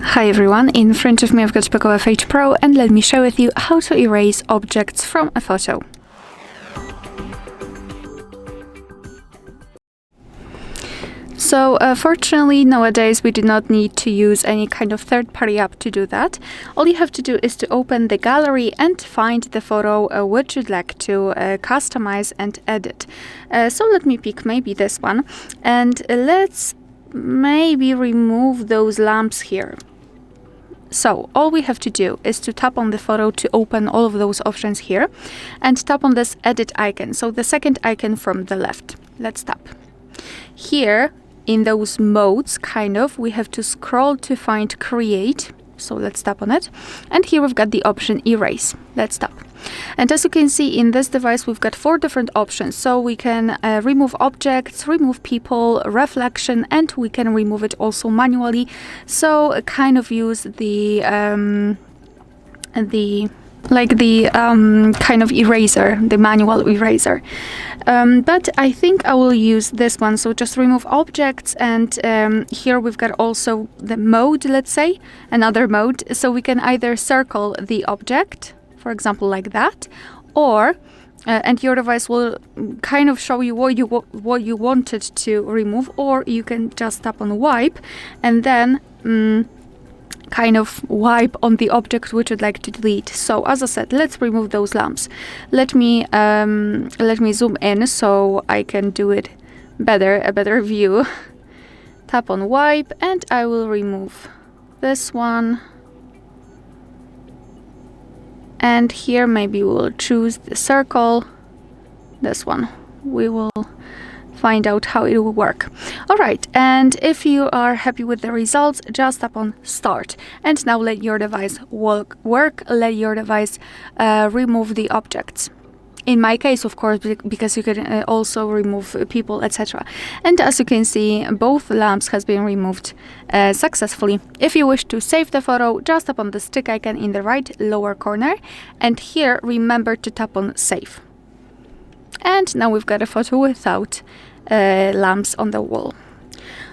Hi everyone, in front of me I've got POCO F8 Pro and let me share with you how to erase objects from a photo. So fortunately nowadays we do not need to use any kind of third-party app to do that. All you have to do is to open the gallery and find the photo which you'd like to customize and edit. So let me pick maybe this one and let's maybe remove those lamps here. So all we have to do is to tap on the photo to open all of those options here and tap on this edit icon. So the second icon from the left. Let's tap. Here in those modes, we have to scroll to find create. So let's tap on it. And here we've got the option erase. Let's tap. And as you can see in this device, we've got 4 different options. So we can remove objects, remove people, reflection, and we can remove it also manually. So use the kind of eraser, the manual eraser. But I think I will use this one. So just remove objects, and here we've got also the mode, let's say, another mode. So we can either circle the object, for example, like that, or and your device will kind of show you what you wanted to remove, or you can just tap on wipe and then wipe on the object which you'd like to delete. So as I said, let's remove those lamps. Let me zoom in so I can do it better, a better view. Tap on wipe and I will remove this one. And here maybe we'll choose the circle, this one. We will find out how it will work. Alright, and if you are happy with the results, just tap on start. And now let your device work, let your device remove the objects. In my case, of course, because you can also remove people, etc. And as you can see, both lamps has been removed successfully. If you wish to save the photo, just tap on the stick icon in the right lower corner. And here, remember to tap on save. And now we've got a photo without lamps on the wall.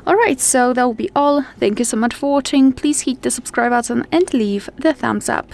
Alright, so that will be all. Thank you so much for watching. Please hit the subscribe button and leave the thumbs up.